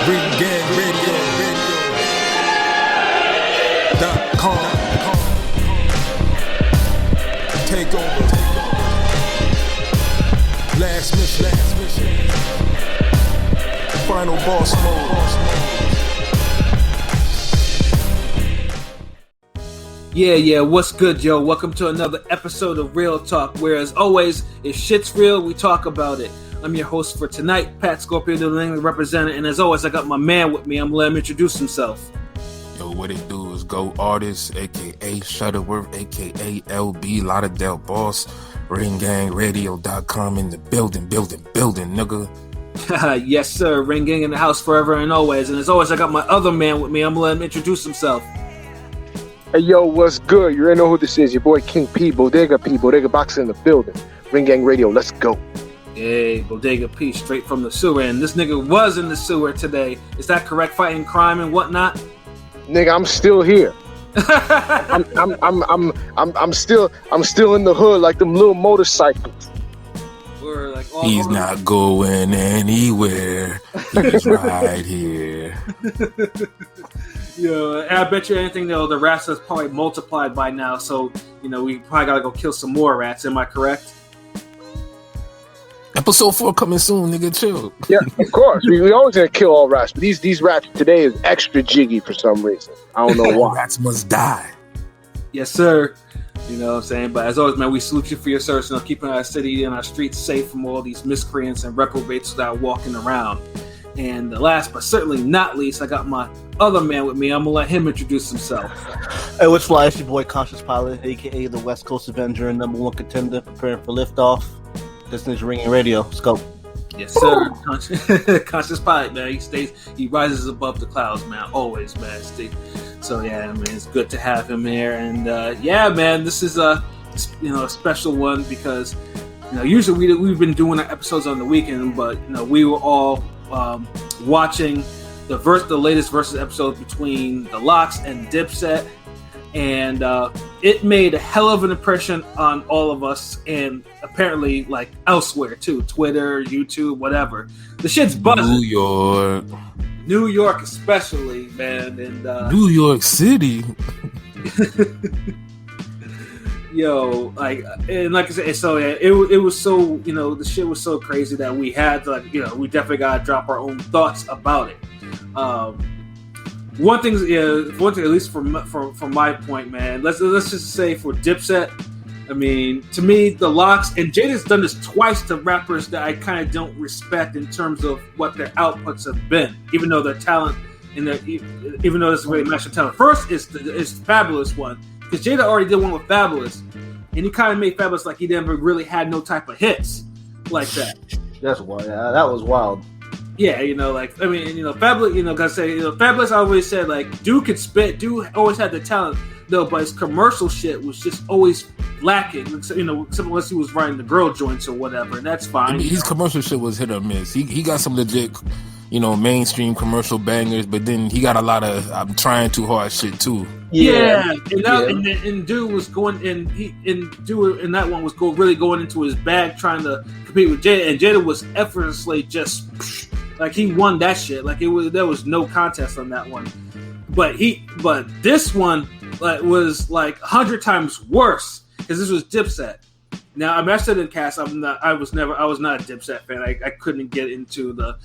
RingGangRadio.com. Take over. Last mission. Final boss mode. Yeah, what's good, yo? Welcome to another episode of Real Talk, where, as always, if shit's real, we talk about it. I'm your host for tonight, Pat Scorpio, the Langley representative, and as always, I got my man with me. I'm gonna let him introduce himself. Yo, what it do is Go Artist, aka Shuttleworth, aka LB Lauderdale Boss, RingGangRadio.com in the building, nigga. Yes, sir. Ring Gang in the house forever and always. And as always, I got my other man with me. I'm gonna let him introduce himself. Hey, yo, what's good? You already know who this is. Your boy King P, Bodega Boxer in the building. Ring Gang Radio, let's go. Hey, Bodega P, straight from the sewer. And this nigga was in the sewer today. Is that correct? Fighting crime and whatnot? Nigga, I'm still here. I'm still in the hood like them little motorcycles. We're like He's not going anywhere. He's right here. Yeah, I bet you anything though, the rats has probably multiplied by now, so we probably gotta go kill some more rats. Am I correct? Episode 4 coming soon, nigga. Chill. Yeah, of course. We always gonna kill all rats, but these rats today is extra jiggy for some reason. I don't know why. Rats must die. Yes, sir. You know what I'm saying? But as always, man, we salute you for your service and keeping our city and our streets safe from all these miscreants and reprobates that are walking around. And last but certainly not least, I got my other man with me. I'm gonna let him introduce himself. Hey, what's fly? It's your boy Conscious Pilot, aka the West Coast Avenger and #1 contender, preparing for liftoff. This is Ringing Radio. Let's go. Yes, sir. Conscious Pilot, man. He rises above the clouds, man. Always, man. So yeah, man, it's good to have him here. And yeah, man, this is a special one because usually we've been doing our episodes on the weekend, but we were all watching the latest Versus episode between the LOX and Dipset, and it made a hell of an impression on all of us, and apparently like elsewhere too, Twitter, YouTube, whatever. The shit's buzzing. New York especially, man, and New York City. Yo, like I said, so yeah, it was so the shit was so crazy that we had to we definitely gotta drop our own thoughts about it. One thing, at least from my point, man. Let's just say for Dipset, I mean, to me, the LOX and Jada's done this twice to rappers that I kind of don't respect in terms of what their outputs have been, even though their talent even though it's really matched their talent. First is Fabulous one. Because Jada already did one with Fabulous, and he kind of made Fabulous like he never really had no type of hits like that. That's wild. Yeah, that was wild. Yeah, Fabulous. Fabulous. I always said like, dude could spit. Dude always had the talent, though, but his commercial shit was just always lacking. Except unless he was writing the girl joints or whatever, and that's fine. I mean, his commercial shit was hit or miss. He got some legit, mainstream commercial bangers, but then he got a lot of I'm trying too hard shit too. Yeah. And dude was going dude in that one was really going into his bag trying to compete with Jada, and Jada was effortlessly just like he won that shit. Like there was no contest on that one. But this one was like 100 times worse because this was Dipset. Now I said in cast I was not a Dipset fan. I couldn't get into the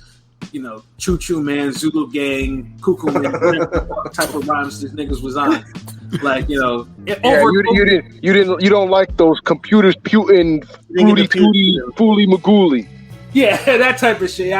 Choo Choo Man, Zulu Gang, Cuckoo Man, type of rhymes these niggas was on. Like, you don't like those computers Putin, Fooly Magooly. Yeah, that type of shit.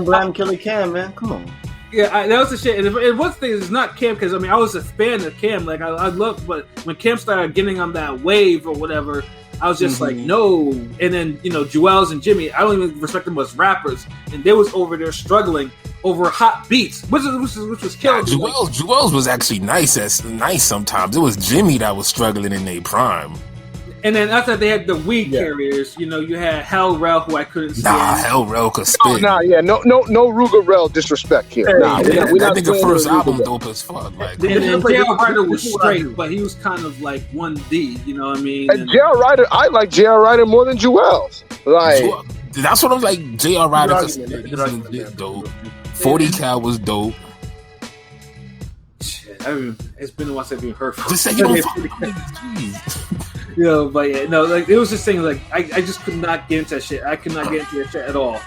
Blam, Killy Cam, man. Come on. Yeah, that was the shit. And one thing is not Cam, because I was a fan of Cam. Like I loved, but when Cam started getting on that wave or whatever, I was just like, no. And then Jewels and Jimmy, I don't even respect them as rappers, and they was over there struggling over hot beats, which was killing. Jewels was actually nice sometimes. It was Jimmy that was struggling in their prime. And then after they had the weed carriers, you had Hell Rel, who I couldn't stand. Hell Rel could spit. No Ruger Rel disrespect here. I think the first album dope as fuck. Like, and J.R. Ryder was straight, but he was kind of like 1D, you know what I mean? And J.R. Ryder, I like J.R. Ryder more than Jewels. Like, that's what I'm like. J.R. Ryder could spit. Dope. 40 cal was dope. Shit, it's been a while since I've even heard from. Just say you don't fuck with Jeez. You know, but yeah, no, like it was just things like I just could not get into that shit. I could not get into that shit at all.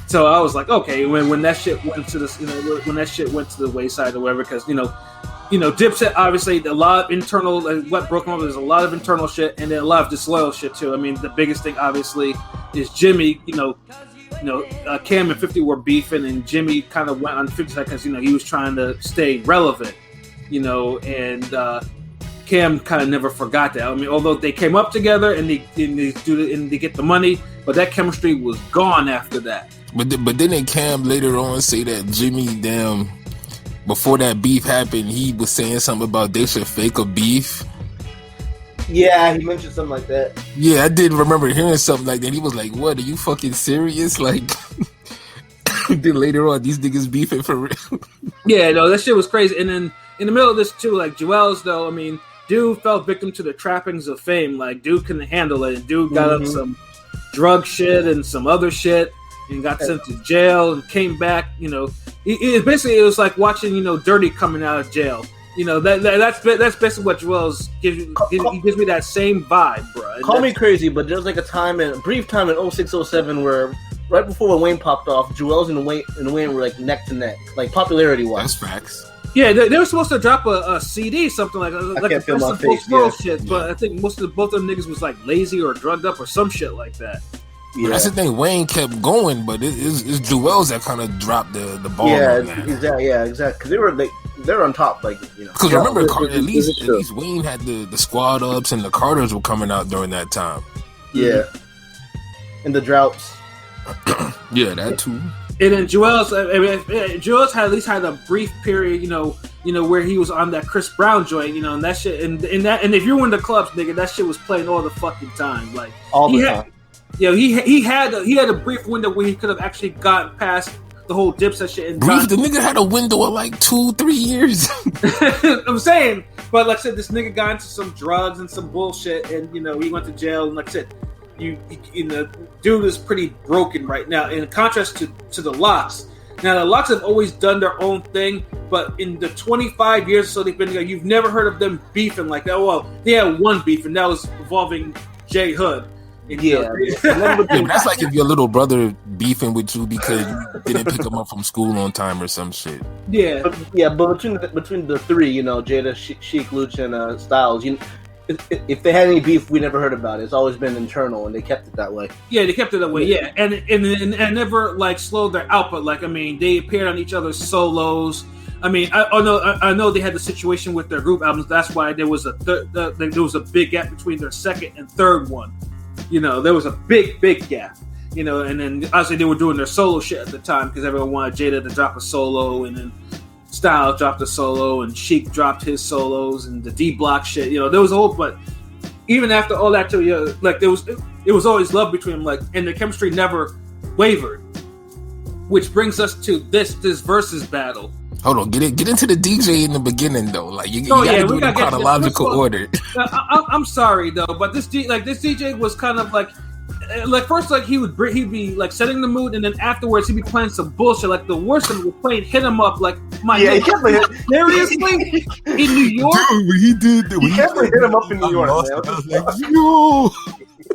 So I was like, okay, when that shit went to this, when that shit went to the wayside or whatever, because Dipset obviously a lot of internal. What broke them up is a lot of internal shit, and then a lot of disloyal shit too. I mean, the biggest thing obviously is Jimmy. Cam and 50 were beefing, and Jimmy kind of went on 50 seconds. He was trying to stay relevant. And Cam kind of never forgot that. I mean, although they came up together and they get the money, but that chemistry was gone after that. But then Cam later on say that Jimmy, damn, before that beef happened, he was saying something about they should fake a beef. Yeah, he mentioned something like that. Yeah, I did remember hearing something like that. He was like, "What? Are you fucking serious?" Like, then later on, these niggas beefing for real. Yeah, no, that shit was crazy. And then in the middle of this too, like Joel's though, I mean, dude fell victim to the trappings of fame. Like, dude couldn't handle it. And dude got up some drug shit and some other shit and got sent to jail and came back. It was like watching Dirty coming out of jail. That's basically what Joel's gives me. He gives me that same vibe, bro. Call me crazy, but there was like a brief time in 06-07 where right before when Wayne popped off, Joel's and Wayne were like neck to neck, like popularity wise. That's facts. Yeah, they were supposed to drop a CD, something like a feel my face, shit. But I think both of them niggas was like lazy or drugged up or some shit like that. Yeah. That's the thing. Wayne kept going, but it's Joel's that kind of dropped the ball. Yeah, exactly. Yeah, exactly. Because they were on top, Because remember, at least Wayne had the squad ups and the Carters were coming out during that time. Yeah, and the droughts. Yeah, that too. And then Joel's had at least had a brief period, where he was on that Chris Brown joint, and that shit, and if you were in the clubs, nigga, that shit was playing all the fucking time, like all the time. He had a brief window where he could have actually gotten past the whole Dipset shit. The nigga had a window of like 2-3 years. I'm saying, but like I said, this nigga got into some drugs and some bullshit, and he went to jail. And like I said, dude is pretty broken right now. In contrast to the LOX. Now the LOX have always done their own thing, but in the 25 years or so they've been together, you've never heard of them beefing like that. Well, they had one beef, and that was involving J Hood. Yeah, that's like if your little brother beefing with you because you didn't pick him up from school on time or some shit. Yeah, but between the three, Jada, Sheik, Luch, and Styles, if they had any beef, we never heard about it. It's always been internal, and they kept it that way. Yeah, they kept it that way. Yeah, and never like slowed their output. Like, I mean, they appeared on each other's solos. I mean, I know they had the situation with their group albums. That's why there was a big gap between their second and third one. There was a big gap. And then obviously they were doing their solo shit at the time because everyone wanted Jada to drop a solo, and then Styles dropped a solo, and Sheik dropped his solos, and the D Block shit. There was a whole, but even after all that too, like it was always love between them, like, and the chemistry never wavered. Which brings us to this Verzuz battle. Hold on, get into the DJ in the beginning though. Like you gotta do it in chronological order. I'm sorry though, but this DJ was kind of like first, like he'd be like setting the mood, and then afterwards he'd be playing some bullshit. Like the worst of it was playing "Hit 'Em Up." Like seriously in New York, dude, he did. He kept hit him up in New York.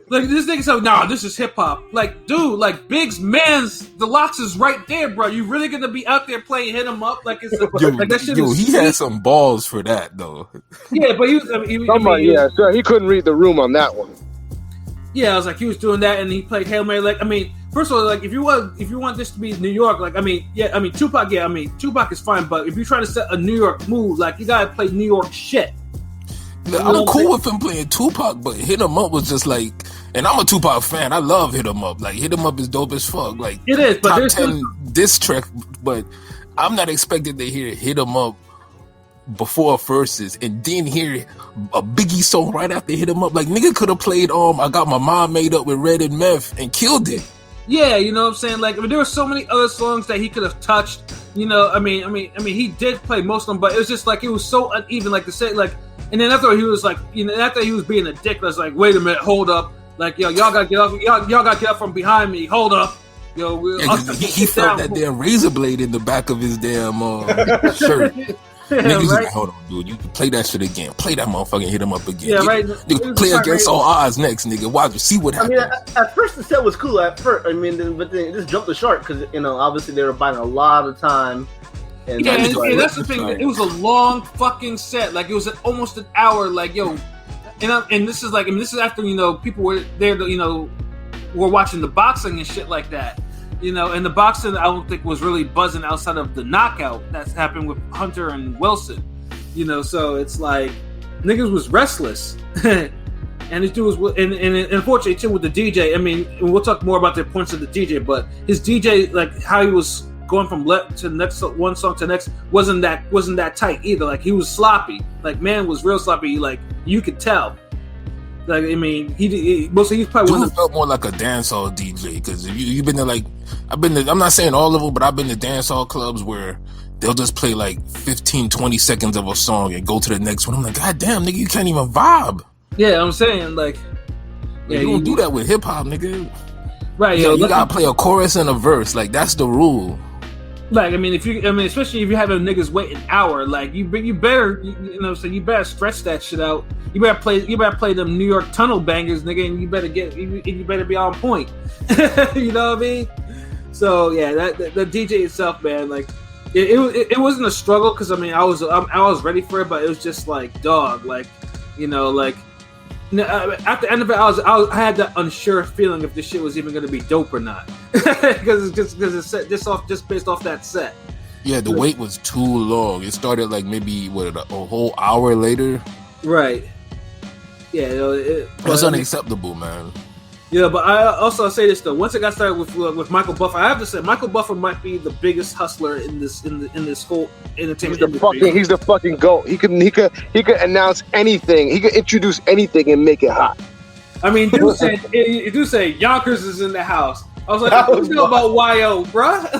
Like this nigga said, "Nah, this is hip hop." Like, dude, like Big's man's the LOX is right there, bro. You really gonna be out there playing "Hit 'Em Up"? Like, like that shit. He had some balls for that though. Yeah, but so he couldn't read the room on that one. Yeah, I was like, he was doing that, and he played Hail Mary. Like, I mean, first of all, like if you want this to be New York, like, Tupac. Yeah, Tupac is fine, but if you're trying to set a New York mood, like, you gotta play New York shit. I'm cool with him playing Tupac, but Hit 'Em Up was just like, and I'm a Tupac fan. I love Hit 'Em Up. Like, Hit 'Em Up is dope as fuck. Like, it is, but top 10 diss track. But I'm not expecting to hear Hit 'Em Up before Verzuz and then hear a Biggie song right after Hit 'Em Up. Like, nigga could have played I Got My Mind Made Up with Red and Meth and killed it. Yeah, you know what I'm saying? Like, I mean, there were so many other songs that he could have touched. I mean, he did play most of them, but it was just like it was so uneven. Like to say, like. And then after he was like, after he was being a dick, I was like, wait a minute, hold up. Like, yo, y'all gotta get up from behind me. Hold up. Yo, Yeah, 'cause he felt that damn razor blade in the back of his damn shirt. Niggas right? like, hold on, dude. You can play that shit again. Play that motherfucker and hit him up again. Yeah, right. Nigga, play against all odds next, nigga. Watch, see what I happens. mean, at first the set was cool. At first, I mean, but then it just jumped the shark because obviously they were buying a lot of time. And Yeah, and that's the thing. It was a long fucking set. Like it was almost an hour. Like yo, and this is like, I mean, this is after people were there. Were watching the boxing and shit like that. And the boxing I don't think was really buzzing outside of the knockout that's happened with Hunter and Wilson. So it's like niggas was restless, and this dude was, and unfortunately too with the DJ. I mean, we'll talk more about the points of the DJ, but his DJ, like how he was going from left to the next one song to the next, wasn't that tight either. Like he was sloppy. Like man was real sloppy. Like you could tell. Like I mean, he's probably Dude felt more like a dancehall DJ because if you've been to like, I've been to, I'm not saying all of them, but I've been to dancehall clubs where they'll just play like 15-20 seconds of a song and go to the next one. I'm like, god damn, nigga, you can't even vibe. Yeah, I'm saying like, yeah, you don't do that with hip hop, nigga. Right? Yeah, you gotta play a chorus and a verse. Like that's the rule. Like I mean, especially if you're having niggas wait an hour, like you better, so you better stretch that shit out. You better play them New York tunnel bangers, nigga, and you better be on point. You know what I mean? So yeah, that the DJ itself, man, like it wasn't a struggle because I mean I was ready for it, but it was just like dog, like at the end of it, I had that unsure feeling if this shit was even going to be dope or not, because it's set just based off that set. Yeah, the wait was too long. It started like maybe a whole hour later. Right. Yeah, that's unacceptable, man. Yeah, but I also say this though. Once it got started with Michael Buffer, I have to say Michael Buffer might be the biggest hustler in this whole entertainment industry. He's the fucking GOAT. He could announce anything. He could introduce anything and make it hot. I mean, dude say Yonkers is in the house. I was like, what do you know about YO, bruh?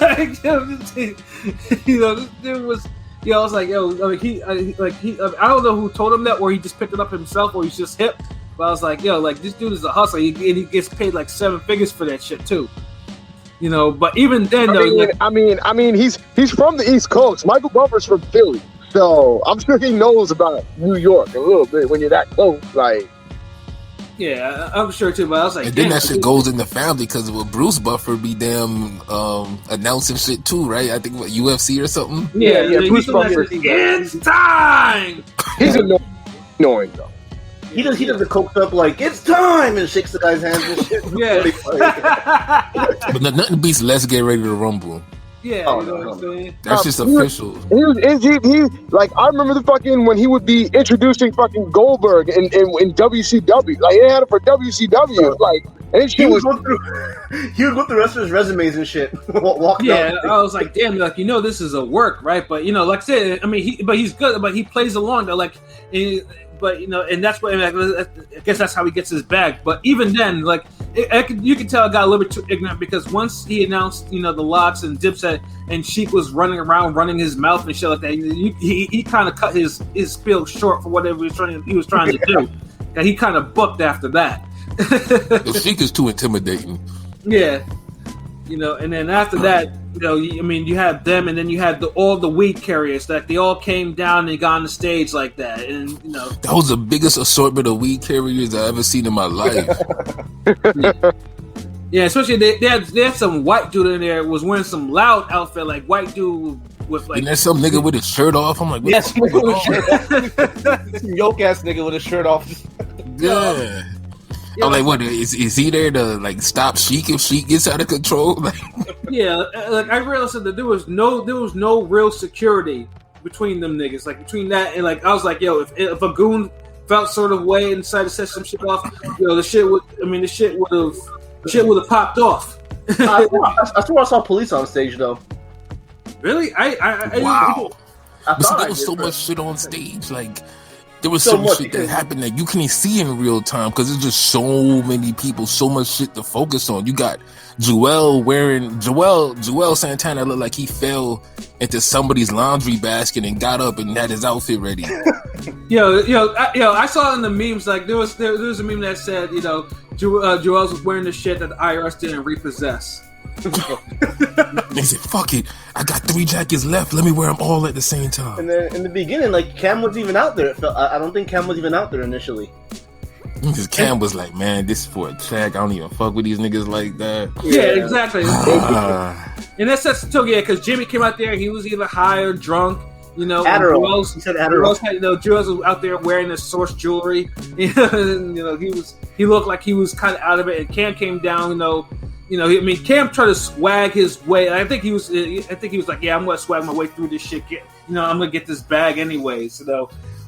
This dude was. I was like, yo, I don't know who told him that, or he just picked it up himself, or he's just hip. But I was like, yo, like this dude is a hustler, and he gets paid like 7 figures for that shit too. But even then, I mean, he's from the East Coast. Michael Buffer's from Philly, so I'm sure he knows about New York a little bit when you're that close. Like, yeah, I'm sure too. But I was like, and then that shit goes in the family because Bruce Buffer be damn announcing shit too, right? I think UFC or something. Yeah. Bruce Buffer. It's time. He's annoying though. He does the coked up like it's time and shakes the guy's hands and shit. Yeah. But nothing beats Let's Get Ready to Rumble. Yeah, Oh, you know no. what I'm saying? That's just official. He like I remember the fucking when he would be introducing fucking Goldberg in WCW. Like he had it for WCW. Like and his shit was. He would go through the rest of his resumes and shit. Walking Yeah, out. I was like, damn, like this is a work, right? But like I said, I mean, he's good, but he plays along though, like. And that's what I guess that's how he gets his bag. But even then, like you can tell it got a little bit too ignorant because once he announced, the LOX and Dipset, and Sheik was running around, running his mouth and shit like that. He kind of cut his spiel short for whatever he was trying to do. And he kind of booked after that. The Sheik is too intimidating. Yeah, and then after that, you had them, and then you had all the weed carriers that they all came down and got on the stage like that, and that was the biggest assortment of weed carriers I ever seen in my life. Yeah, especially they had some white dude in there was wearing some loud outfit, like white dude with like. And there's some nigga with his shirt off. I'm like, what Yes, the fuck going on? some yoke ass nigga with his shirt off. Yeah. I'm like, what is he there to like stop Sheik if Sheik gets out of control? Like, yeah, like I realized that there was no real security between them niggas. Like between that and like I was like, yo, if a goon felt sort of way and decided to set some shit off, the shit would have popped off. I swear I saw police on stage though. Really? wow. But see, I there was so much shit on stage, like. There was so much shit that happened that you can't see in real time because there's just so many people, so much shit to focus on. You got Joel Santana looked like he fell into somebody's laundry basket and got up and had his outfit ready. I saw in the memes like there was a meme that said Joel was wearing the shit that the IRS didn't repossess. They said, "Fuck it, I got 3 jackets left. Let me wear them all at the same time." And then in the beginning, like Cam wasn't even out there. I don't think Cam was even out there initially. Because Cam was like, "Man, this is for a check. I don't even fuck with these niggas like that." Yeah, exactly. And that sets the tone, because Jimmy came out there. He was either high or drunk. You know, Adderall. He said Adderall. Jules was out there wearing his source jewelry. He looked like he was kind of out of it. And Cam came down. Cam tried to swag his way. I think he was like, "Yeah, I'm gonna swag my way through this shit. I'm gonna get this bag anyways."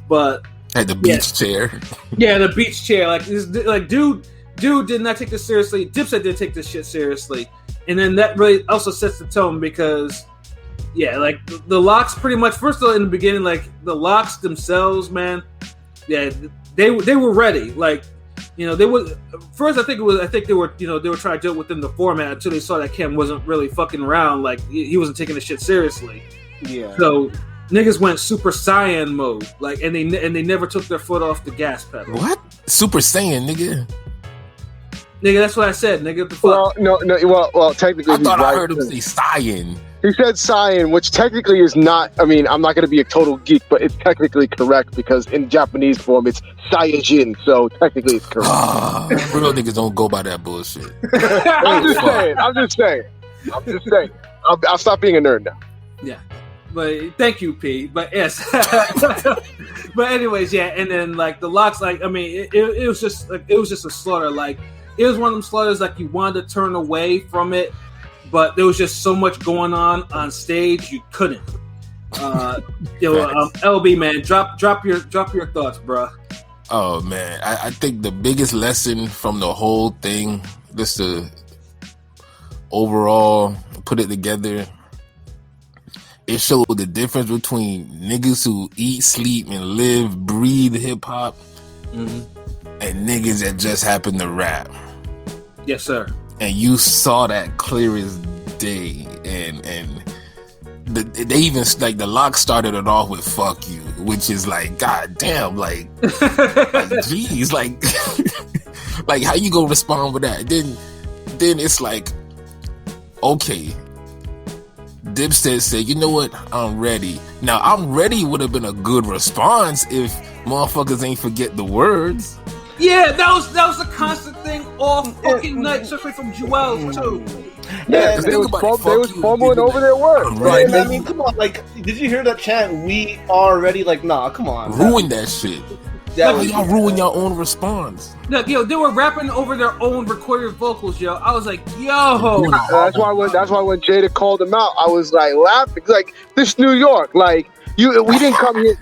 But at the beach chair. Yeah, the beach chair. Dude did not take this seriously. Dipset didn't take this shit seriously, and then that really also sets the tone because. Yeah, like the LOX pretty much. First of all, in the beginning, like the LOX themselves, man. Yeah, they were ready. Like, they would first. I think they were trying to do it within the format until they saw that Cam wasn't really fucking around. Like he wasn't taking the shit seriously. Yeah. So niggas went Super Saiyan mode. Like, and they never took their foot off the gas pedal. What? Super Saiyan, nigga. Nigga, that's what I said. Nigga, what the fuck? Well, no. Well, technically, I thought I right. heard him say Saiyan. He said Saiyan, which technically is not. I mean, I'm not going to be a total geek, but it's technically correct because in Japanese form, it's Saiyajin. So technically, it's correct. Real niggas don't go by that bullshit. I'm just saying. I'll stop being a nerd now. Yeah. But thank you, P. But yes. But anyways, yeah. And then like the LOX, like, I mean, it was just a slaughter. Like, it was one of them slaughters like you wanted to turn away from it, but there was just so much going on stage you couldn't. LB, man, drop your thoughts, bro. Oh man, I think the biggest lesson from the whole thing, just to overall put it together, it showed the difference between niggas who eat, sleep, and live, breathe hip hop, and niggas that just happen to rap. Yes, sir. And you saw that clear as day. And they even like the LOX started it off with "fuck you," which is like, god damn, like geez, like like how you gonna respond with that? Then it's like, okay, Dipset said, "You know what? I'm ready." Now, "I'm ready" would have been a good response if motherfuckers ain't forget the words. Yeah, that was a constant thing all fucking night, especially from Joel's too. Yeah, they was fumbling over their words. Right? I mean, come on, like, did you hear that chant? "We are ready." Like, nah, come on. Ruin that shit. Y'all ruin your own response. Look, they were rapping over their own recorded vocals, yo. I was like, yo. That's why when Jada called him out, I was like laughing. Like, this New York, like we didn't come here.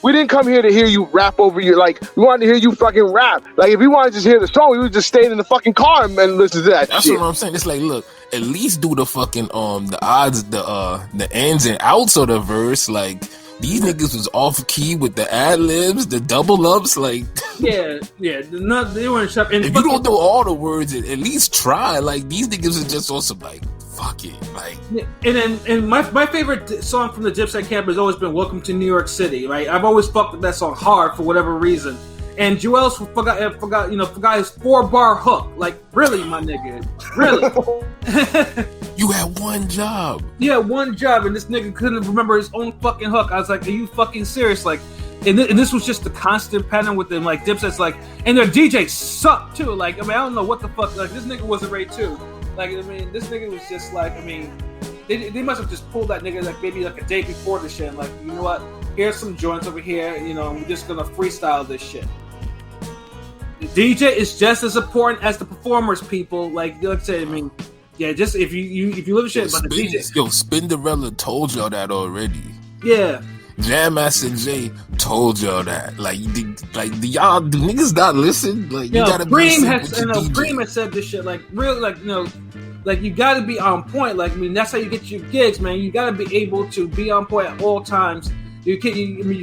We didn't come here to hear you rap over your, like, we wanted to hear you fucking rap. Like, if we wanted to just hear the song, we would just stay in the fucking car and listen to that. That's shit. what I'm saying. It's like, look, at least do the fucking the odds, the ends and outs of the verse. Like, these niggas was off key with the ad libs, the double ups. Like, yeah, they weren't sharp. And if you don't know all the words, at least try. Like, these niggas are just on some like, fuck it, like. And my favorite song from the Dipset camp has always been "Welcome to New York City." Right, I've always fucked with that song hard for whatever reason. And Joel forgot his 4-bar hook. Like, really, my nigga, really. You had one job. Yeah, one job, and this nigga couldn't remember his own fucking hook. I was like, are you fucking serious? Like, and this was just the constant pattern with them. Like, Dipset's like, and their DJ sucked too. Like, I mean, I don't know what the fuck. Like, this nigga wasn't ready too. Like, I mean, this nigga was just like, I mean, they must have just pulled that nigga like maybe like a day before the shit. Like, you know what? Here's some joints over here. You know, we're just gonna freestyle this shit. The DJ is just as important as the performers, people. Like I said, I mean, yeah, just if you live shit, but the DJ. Spinderella told y'all that already. Yeah. Jam Master Jay told y'all that. Like, do niggas not listen? Like, you gotta Bream be Bream has said this shit. Like, real, like, like you gotta be on point. Like, I mean, that's how you get your gigs, man. You gotta be able to be on point at all times. You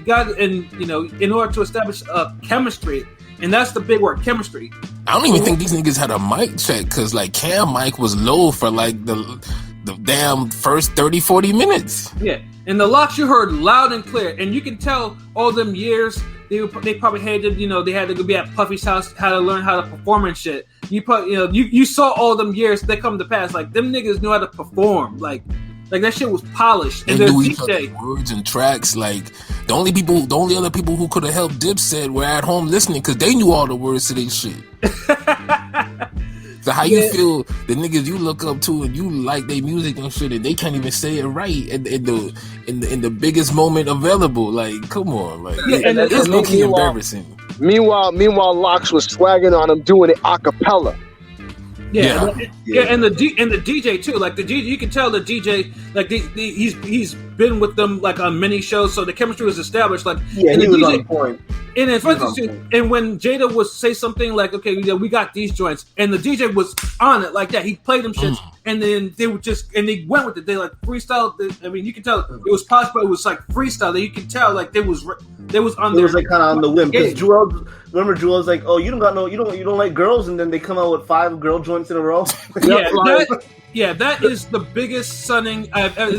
got, and in order to establish chemistry. And that's the big word, chemistry. I don't even think these niggas had a mic check because, like, Cam mic was low for, like, the damn first 30, 40 minutes. Yeah. And the LOX you heard loud and clear, and you can tell all them years they probably hated, they had to go be at Puffy's house, how to learn how to perform and shit. You saw all them years they come to pass. Like them niggas knew how to perform. Like that shit was polished. And knew each other's words and tracks. Like the only other people who could have helped Dipset were at home listening because they knew all the words to their shit. So how you feel the niggas you look up to and you like their music and shit and they can't even say it right in the biggest moment available? Like, come on, like it's low-key embarrassing. Meanwhile, LOX was swagging on him doing it a cappella. Yeah, and the DJ too. Like the DJ, you can tell the DJ, like he's been with them like on many shows, so the chemistry was established. Like and he was on point. And then, for instance, and when Jada would say something like, "Okay, we got these joints," and the DJ was on it like that, he played them shits, and then they would they went with it. They like freestyle. I mean, you can tell it was possible. It was like freestyle. That you can tell like they was on there. It was like kind of on the whim because Joel's like, "Oh, you don't like girls," and then they come out with 5 girl joints in a row. That is the biggest sunning I've ever.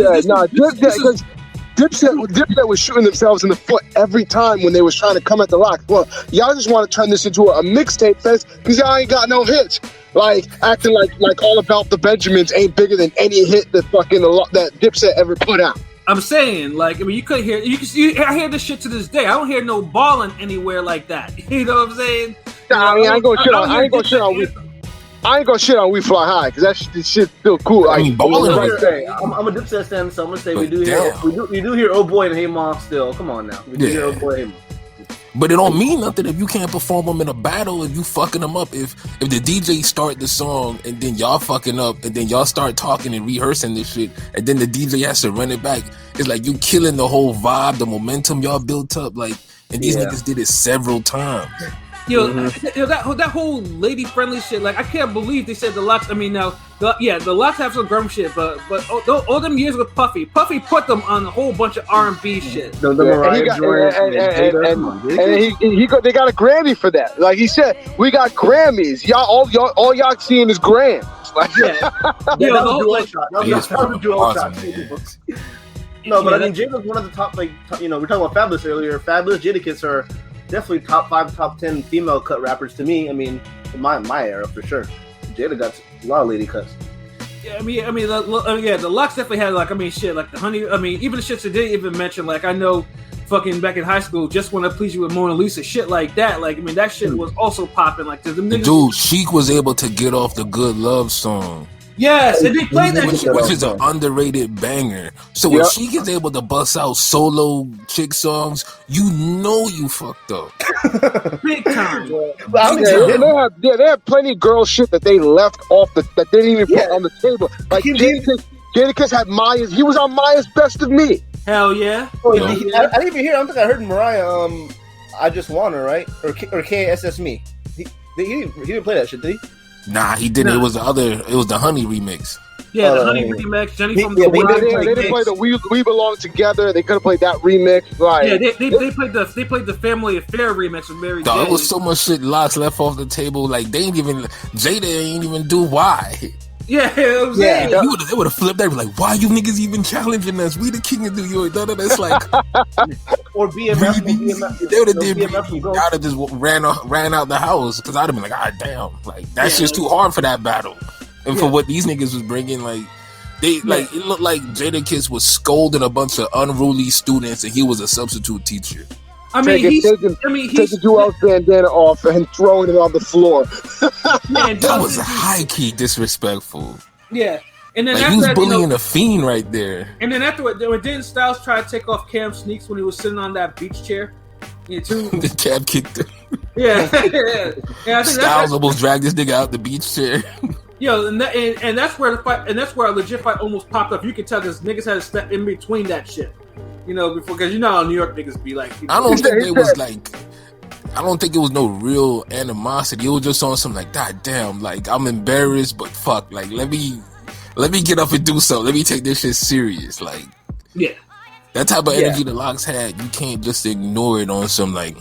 Dipset was shooting themselves in the foot every time when they was trying to come at the LOX. Well, y'all just want to turn this into a mixtape fest because y'all ain't got no hits. Like acting like All About the Benjamins ain't bigger than any hit that Dipset ever put out. I'm saying, like, I mean, you could hear, I hear this shit to this day. I don't hear no balling anywhere like that. You know what I'm saying? Nah, I mean, I ain't gonna shit on We Fly High because that shit's still cool. I mean, I'm a Dipset fan, so I'm gonna say we do hear Oh Boy and Hey Mom still. Come on now, we do hear Oh Boy and Hey Mom. But it don't mean nothing if you can't perform them in a battle. If you fucking them up, if the DJ start the song and then y'all fucking up and then y'all start talking and rehearsing this shit and then the DJ has to run it back, it's like you killing the whole vibe, the momentum y'all built up. Like, and these niggas did it several times. That whole lady friendly shit. Like, I can't believe they said the LOX. I mean, now, the LOX have some grum shit, but all them years with Puffy put them on a whole bunch of R&B shit. They got a Grammy for that. Like he said, we got Grammys. All y'all seeing is grams. Like, that was a dual shot. No, but I mean, Jada's one of the top. Like, we're talking about Fabulous earlier. Fabulous, Jadakiss are definitely top 5, top 10 female cut rappers to me. I mean, in my era for sure. Jada got a lot of lady cuts. Yeah, the LOX definitely had like like the honey. I mean, even the shits that didn't even mention. Like I know, fucking back in high school, Just Want to Please You with Mona Lisa, shit like that. Like I mean, that shit was also popping. Like the niggas, dude, Sheik was able to get off the Good Love song. Yes, and they played that shit, which is an underrated banger. So if she is able to bust out solo chick songs, you fucked up. Big time. They have plenty of girl shit that they left off that they didn't even put on the table. Like Jadakiss had Maya's. He was on Maya's Best of Me. Hell yeah. I didn't even hear. I don't think I heard Mariah. I Just Want Her, right? Or KSS Me. He didn't play that shit, did he? Nah, he didn't. No. It was the Honey remix. Yeah, the Honey remix. Jenny from they didn't play the We Belong Together. They could have played that remix. Right? Yeah, they played the Family Affair remix with Mary J. It was so much shit LOX left off the table. Like Jada ain't even do why. Yeah, it was they would have flipped that. Like, why you niggas even challenging us? We the king of New York. That's like, or BMF. They would have did. I'd have just ran out the house because I'd have been like, God damn, like that's just too hard for that battle. And for what these niggas was bringing, like it looked like Jadakiss was scolding a bunch of unruly students, and he was a substitute teacher. Taking Joel's bandana off and throwing it on the floor. That was high key disrespectful. Yeah, and then he was bullying a fiend right there. And then afterward, didn't Styles try to take off Cam Sneaks when he was sitting on that beach chair? Yeah, too. The cab kicked him. Yeah. I think Styles almost dragged this nigga out the beach chair. Yo, and that's where the fight, and that's where a legit fight almost popped up. You could tell because niggas had to step in between that shit. Before, because how New York niggas be like. I don't think it was like. I don't think it was no real animosity. It was just on some like, God damn, like I'm embarrassed, but fuck, like let me get up and do something. Let me take this shit serious, like. Yeah. That type of energy the LOX had, you can't just ignore it on some like,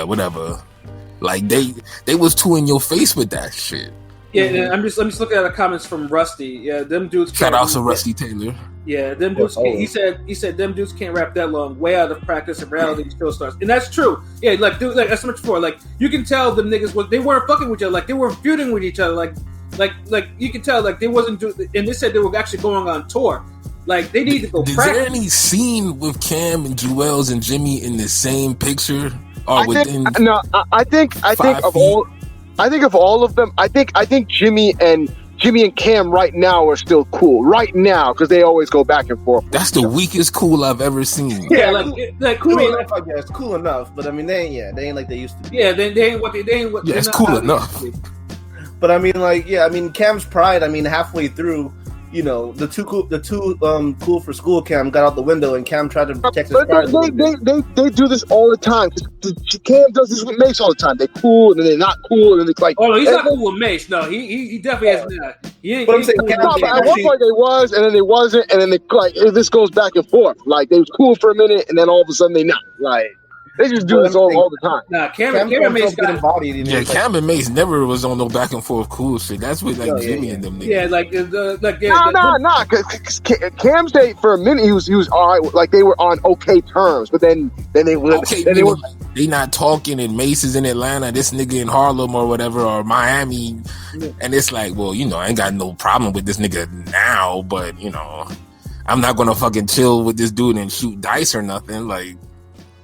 whatever. Like they was too in your face with that shit. Yeah, and I'm just looking at the comments from Rusty. Yeah, them dudes. Shout out to Rusty Taylor. Yeah, them dudes. He said them dudes can't rap that long, way out of practice. And reality still starts, and that's true. Yeah, like dude, like as much before, like you can tell them niggas they weren't fucking with each other, like they weren't feuding with each other, like you can tell like they wasn't and they said they were actually going on tour. Like they need to go. Is there any scene with Cam and Jewels and Jimmy in the same picture or within? I think of all of them. I think Jimmy and Cam right now are still cool right now because they always go back and forth. That's the weakest cool I've ever seen. Yeah, like cool. I mean, it's cool enough, but I mean, they ain't like they used to be. Yeah, they ain't what. Yeah, it's cool enough. But I mean, Cam's pride. I mean, halfway through, you know, the two cool for school Cam got out the window, and Cam tried to protect his pride. They do this all the time. Cam does this with Mace all the time. They cool and then they're not cool, and it's like, oh, he's not cool with Mace. No, he definitely has not. He ain't. But I'm saying, at one point they was, and then they wasn't, and then they like this goes back and forth. Like they was cool for a minute, and then all of a sudden they not. Like they just do this all the time. Nah, Cam and Mace got embodied. Yeah, Cam and Mace never was on no back and forth cool shit. That's with Jimmy and them niggas. Yeah, Nah. Cause Cam stayed for a minute. He was all right. Like they were on okay terms, but then they were. Okay, they were. They not talking, and Mace is in Atlanta. This nigga in Harlem or whatever, or Miami, and it's like, well, you know, I ain't got no problem with this nigga now, but you know, I'm not gonna fucking chill with this dude and shoot dice or nothing. Like.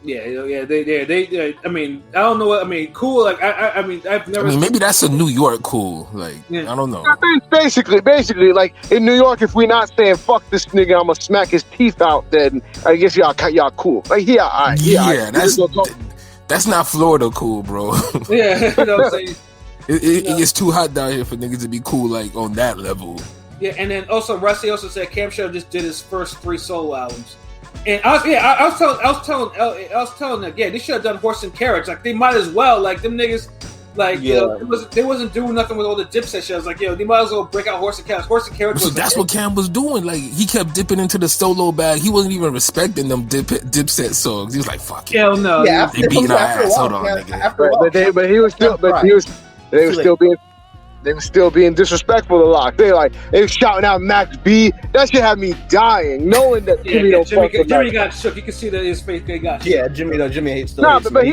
Yeah. They. I mean, I don't know what. I mean, cool. Like, I mean, I've never. I mean, maybe that's a New York cool. Like, I don't know. Basically, like in New York, if we not saying fuck this nigga, I'ma smack his teeth out, then I guess y'all cool. Like, that's not Florida cool, bro. Yeah, you know what I'm saying. It's too hot down here for niggas to be cool like on that level. Yeah, and then also Rusty also said Cam Show just did his first 3 solo albums. And I was telling them, yeah, they should have done Horse and Carriage. Like they might as well. Like them niggas, like you know, they wasn't doing nothing with all the Dipset shows. Like they might as well break out Horse and Carriage. Horse and Carriage. So that's what Cam was doing. Like he kept dipping into the solo bag. He wasn't even respecting them Dipset songs. He was like, "Fuck it." Hell no. Yeah, they beating our ass. Hold on, nigga. They were still being disrespectful to LOX. They was shouting out Max B. That shit had me dying, knowing that Jimmy don't fuck with Jimmy got shook. You can see that his face got shook. Yeah, Jimmy hates still. No, but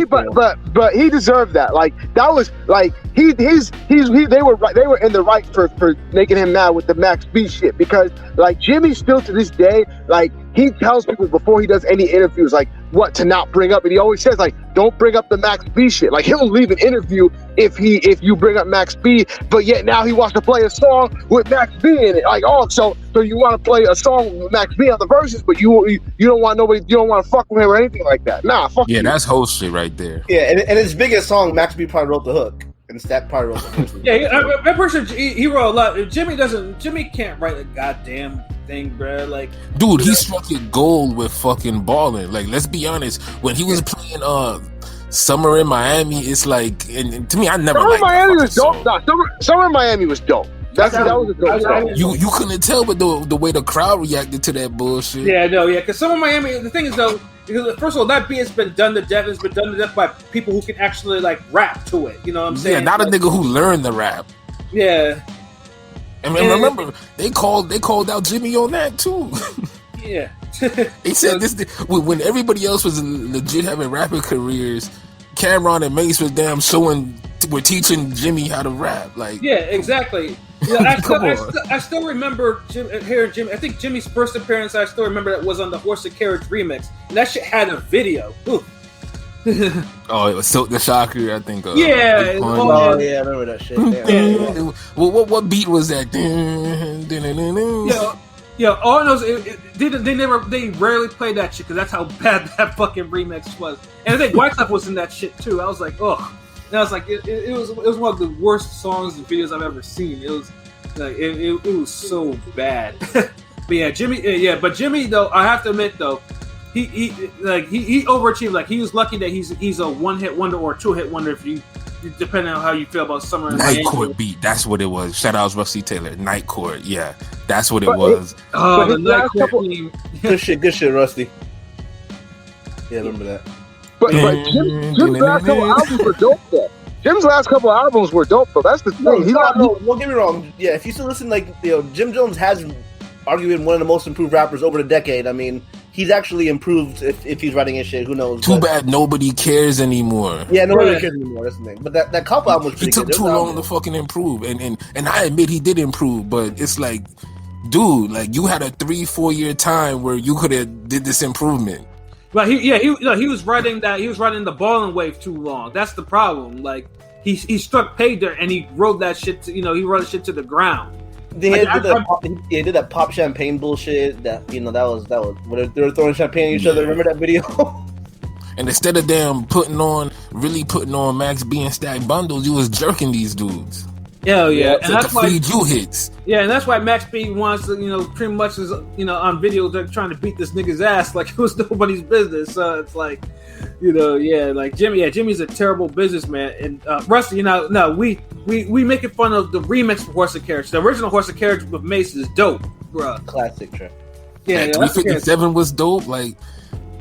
he deserved that. Like that was like they were in the right for making him mad with the Max B shit, because like Jimmy still to this day, like he tells people before he does any interviews like what to not bring up, and he always says like, don't bring up the Max B shit. Like he'll leave an interview if you bring up Max B, but yet now he wants to play a song with Max B in it. Like, oh, so you want to play a song with Max B on the verses, but you don't want nobody, you don't want to fuck with him or anything like that. Nah, fuck you. That's whole shit right there. Yeah, and his biggest song, Max B probably wrote the hook. And Stat probably wrote the hook. Yeah, that person he wrote a lot. Jimmy can't write a goddamn thing, bro. Like, dude, he struck it gold with fucking balling. Like, let's be honest, when he was playing Summer in Miami, it's like, and to me, I never liked Miami was dope. Nah, Summer in Miami was dope. That was a dope song. You couldn't tell, but the way the crowd reacted to that bullshit. Yeah, no, yeah, because Summer in Miami. The thing is though, because first of all, that beat has been done to death. It's been done to death by people who can actually like rap to it. You know what I'm saying? Yeah, not a nigga who learned the rap. Yeah. And remember, they called out Jimmy on that too. Yeah. He said this when everybody else was legit having rapping careers, Cameron and Mace was we're teaching Jimmy how to rap. Like, yeah, exactly. Yeah, I still remember hearing Jimmy. I think Jimmy's first appearance, I still remember, that was on the Horse and Carriage remix, and that shit had a video. Oh, it was Silk the Shocker, I think. Yeah. I remember that shit. Yeah. Well, what beat was that? Yeah, all those they rarely played that shit because that's how bad that fucking remix was. And I think Wyclef was in that shit too. I was like, ugh. And I was like, it was one of the worst songs and videos I've ever seen. It was like it was so bad. But yeah, Jimmy though, I have to admit though, he overachieved. Like he was lucky that he's a one-hit wonder or a two-hit wonder, if you depending on how you feel about Summer in Miami. Night Court beat, that's what it was. Shout out Rusty Taylor. Night Court, yeah, that's what it was. The Night Court team. Good shit, Rusty. Yeah, I remember that. But Jim's last couple albums were dope though. Jim's last couple albums were dope, though. That's the thing. No, don't get me wrong. Yeah, if you still listen, Jim Jones has arguably been one of the most improved rappers over the decade. I mean, he's actually improved if he's writing his shit. Who knows? Too bad nobody cares anymore. Yeah, nobody cares anymore. That's the thing. But that couple album was pretty good. He took too long to fucking improve, and I admit he did improve, but it's like, dude, like you had a 3-4 year time where you could have did this improvement. But he was writing the Ballin' Wave too long. That's the problem. Like he struck pay dirt and he wrote that shit. He wrote shit to the ground. They did that pop champagne bullshit. That that was when they were throwing champagne at each other. Remember that video? And instead of them putting on Max B and Stack bundles, you was jerking these dudes. Hell yeah, and that's why you hits. Yeah, and that's why Max B wants to, pretty much is, on video they're trying to beat this nigga's ass like it was nobody's business. So it's like, like Jimmy's a terrible businessman. And Rusty, no, we making fun of the remix for Horse and Carriage. The original Horse and Carriage with Mace is dope, bro. Classic track. Yeah, 357 was dope. Like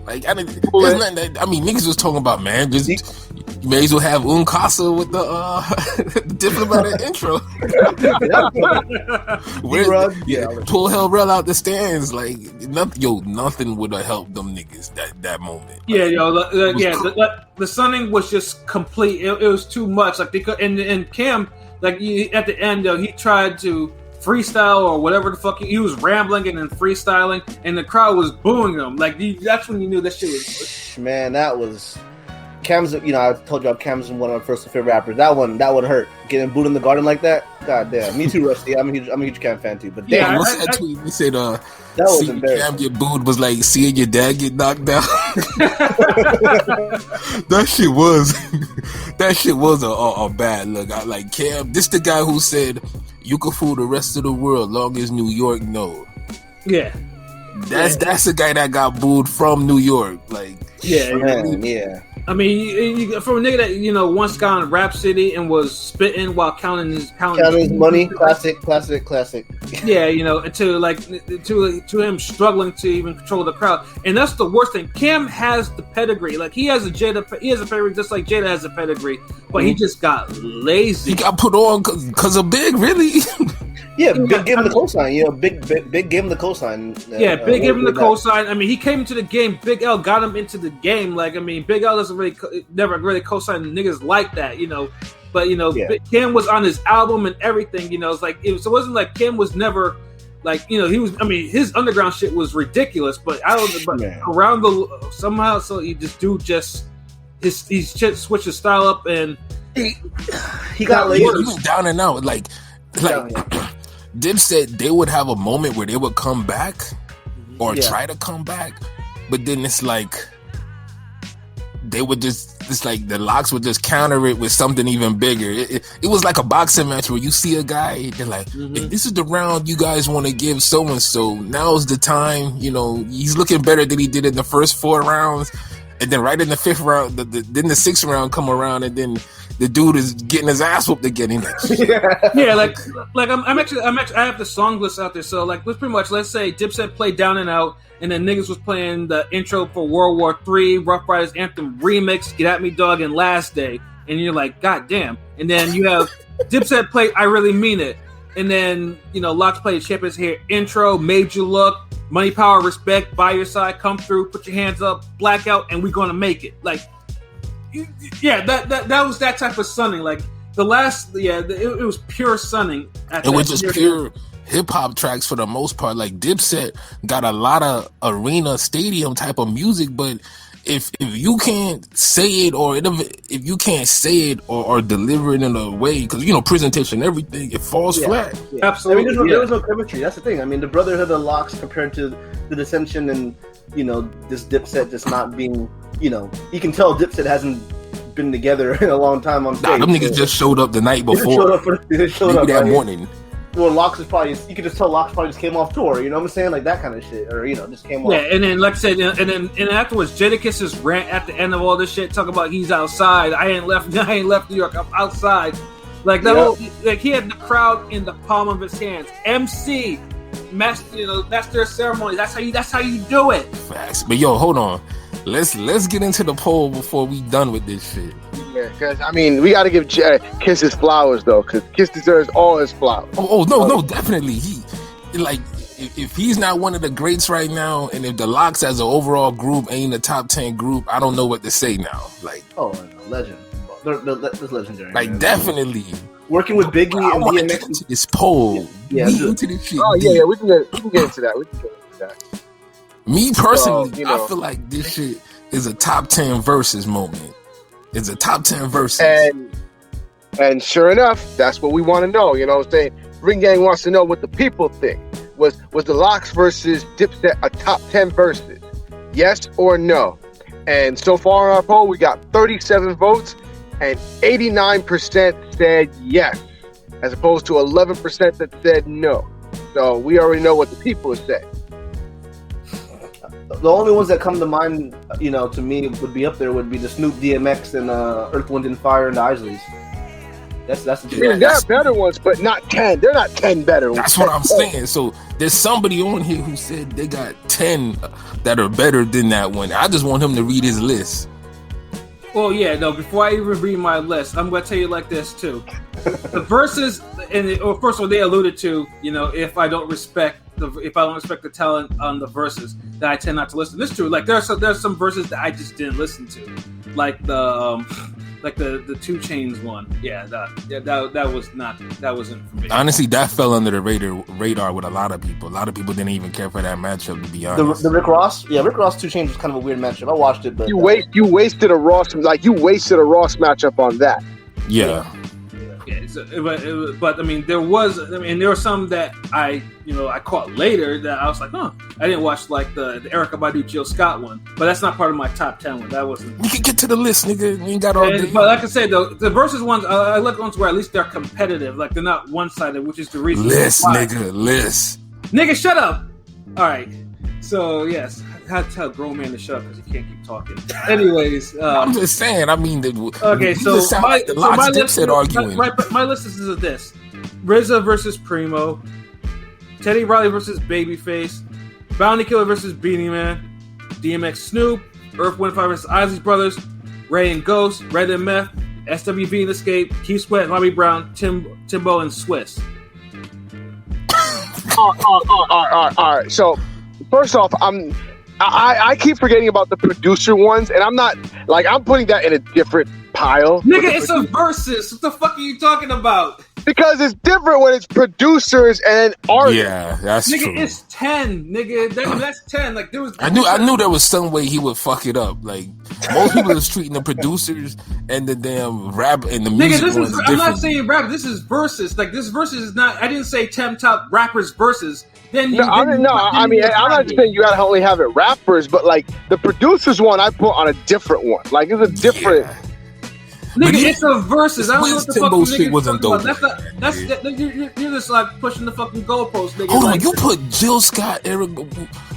niggas was talking about, man, just you may as well have Casa with the diplomatic intro. Pull Hell Rel out the stands, like nothing would have helped them niggas that moment. Yeah, the sunning was just complete. It was too much. Like and Cam, like at the end, he tried to freestyle or whatever the fuck he was rambling and then freestyling, and the crowd was booing him. Like that's when you knew that shit was. Man, that was Cam's. I told you Cam's one of my first favorite rappers. That one hurt. Getting booed in the garden like that. God damn. Me too, Rusty. I'm a huge Cam fan too. But damn, we said that was embarrassing. Cam get booed was like seeing your dad get knocked down. That shit was a bad look. I like Cam. This the guy who said, "You can fool the rest of the world, long as New York know." Yeah, that's the guy that got booed from New York. Like, yeah. I mean, from a nigga that once got in Rap City and was spitting while counting his money. Classic. Yeah, to him struggling to even control the crowd, and that's the worst thing. Cam has the pedigree, like he has a pedigree just like Jada has a pedigree, but he just got lazy. He got put on because of Big, really. Yeah, Big gave him the cosign. Big gave him the cosign. Big gave him the cosign. I mean, he came into the game. Big L got him into the game. Like, I mean, Big L doesn't never really cosign niggas like that, But Kim was on his album and everything. It's like it wasn't like Kim was never like he was. I mean, his underground shit was ridiculous. But I don't. But around somehow, so he switched his style up and he got lazy. He was down and out. Like. Dipset, they would have a moment where they would come back or try to come back, but then it's like they would it's like the LOX would just counter it with something even bigger. It was like a boxing match where you see a guy, they're like, if this is the round you guys want to give so and so, now's the time. He's looking better than he did in the first 4 rounds, and then right in the 5th round, then the 6th round come around, and then the dude is getting his ass whooped again. He's like, I'm actually I have the song list out there. So like, let's say Dipset played Down and Out, and then niggas was playing the intro for World War III, Rough Riders Anthem remix, Get At Me Dog, and Last Day, and you're like, God damn. And then you have Dipset play I Really Mean It, and then LOX played Champions Here intro, Made You Look, Money, Power, Respect, By Your Side, Come Through, Put Your Hands Up, Blackout, and We Gonna Make It. Like. Yeah, that was that type of sunning. Like the last, it was pure sunning. It was just pure hip hop tracks for the most part. Like Dipset got a lot of arena, stadium type of music, but if you can't say it or if you can't say it or deliver it in a way, because presentation, everything, it falls flat. Yeah. Absolutely, I mean, there was no chemistry. That's the thing. I mean, the Brotherhood of the LOX compared to the Dissension and this Dipset just not being. You can tell Dipset hasn't been together in a long time on stage. Nah, them niggas just showed up the night before. They showed up that morning. Well, LOX is probably, you could just tell LOX probably just came off tour, you know what I'm saying? Like that kind of shit. Or, just came off. Yeah, and then, like I said, and afterwards, Jadakiss' rant at the end of all this shit, talking about he's outside. I ain't left New York, I'm outside. Like, that whole, like, he had the crowd in the palm of his hands. MC, master of ceremonies. That's how you do it. Facts. But yo, hold on. Let's get into the poll before we done with this shit. Yeah, because I mean, we got to give Kiss his flowers though, because Kiss deserves all his flowers. No, definitely. He like if he's not one of the greats right now, and if the LOX as an overall group ain't a top 10 group, I don't know what to say now. Like, legend. That's legendary. Like, man. Definitely. Working with Biggie and DMX into this poll. Yeah, into this shit. Oh yeah, we can get into that. Me personally, So, I feel like this shit is a top 10 versus moment. It's a top 10 versus. And sure enough, that's what we want to know. You know what I'm saying? Ring Gang wants to know what the people think. Was the LOX versus Dipset a top 10 versus? Yes or no? And so far on our poll, we got 37 votes, and 89% said yes, as opposed to 11% that said no. So we already know what the people say. The only ones that come to mind, to me would be up there would be the Snoop, DMX, and Earth, Wind, and Fire, and the Isleys. That's the Yeah, there are better ones, but not 10. They're not 10 better ones. That's what I'm saying. So there's somebody on here who said they got 10 that are better than that one. I just want him to read his list. Well, yeah, no. Before I even read my list, I'm going to tell you like this too. The verses, first of all, they alluded to, if I don't respect the talent on the verses, that I tend not to listen. This is true. Like there's some verses that I just didn't listen to, like the 2 Chainz one. Yeah, that wasn't for me. Honestly, that fell under the radar with a lot of people. A lot of people didn't even care for that matchup, to be honest. The Rick Ross, Rick Ross 2 Chainz was kind of a weird matchup. I watched it, but you wasted a Ross matchup on that. Yeah. Yeah, but I mean, there were some that I caught later that I was like, I didn't watch like the Erykah Badu Jill Scott one, but that's not part of my top 10 one. That wasn't. We can get to the list, nigga. We ain't got all day. But like I said, though, the versus ones, I look ones where at least they're competitive, like they're not one sided, which is the reason. List. Nigga, shut up. All right. So yes, I had to tell a grown man to shut up because he can't keep talking. Anyways, I'm just saying. I mean, okay. So my list arguing. My list is this: RZA versus Primo, Teddy Riley versus Babyface, Bounty Killer versus Beanie Man, DMX Snoop, Earth, Wind, Fire versus Isley Brothers, Ray and Ghost, Red and Meth, SWV and Escape, Keith Sweat, Bobby Brown, Timbo and Swiss. All right. So first off, I keep forgetting about the producer ones, and I'm putting that in a different pile. Nigga, it's a versus. What the fuck are you talking about? Because it's different when it's producers and artists. Yeah, that's nigga, true. It's 10, nigga. That's 10. Like there was. I knew there was some way he would fuck it up. Like most people is treating the producers and the damn rap and the music. Nigga, I'm not saying rap. This is versus. Like this versus is not. I didn't say 10 top rappers versus. I'm not saying you gotta only have it rappers, but like the producers one, I put on a different one. Like it's a different. Yeah. Nigga, it's a versus. I don't know what the Timbo fuck shit wasn't dope. You're just like pushing the fucking goalpost, nigga. Hold on, like, you put Jill Scott, Eric. No.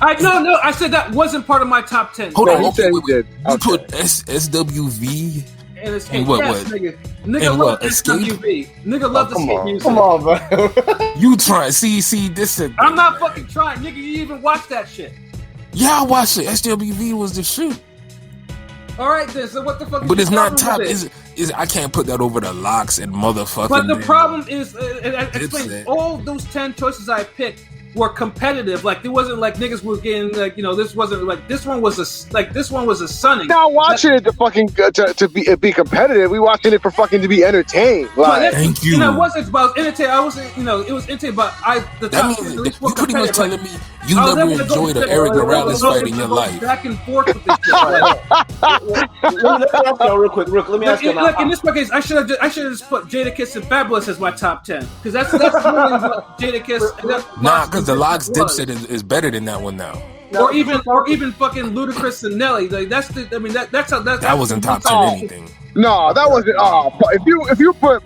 I said that wasn't part of my top 10. Hold on, you okay, did. You put SWV. And Escape. And what? Nigga. Nigga And love Escape? SWV. Nigga love the skate music. Come on, bro. You try. See this. I'm not fucking trying, nigga. You even watch that shit. Yeah, I watched it. SWV was the shit. All right, then. So what the fuck? But it's not top. Is I can't put that over the LOX and motherfucking. But the problem is, I explained all those 10 choices I picked were competitive. Like there wasn't like niggas were getting like this wasn't like this one was a sunning. Not watching it to fucking to be competitive. We watching it for fucking to be entertained. Like, thank you. It wasn't about entertain. I wasn't. It was entertained, but that means you pretty much telling me you never enjoyed an Eric Morales fight in your life. Back and forth with this shit. Let me ask you real quick. Let me ask you. Look, in this case, I should have just put Jadakiss and Fabulous as my top 10 because that's really what Jadakiss. Nah, because the LOX Dipset is better than that one now. Or even fucking Ludacris and Nelly. Like that's how that wasn't top 10 anything. No, that wasn't. If you put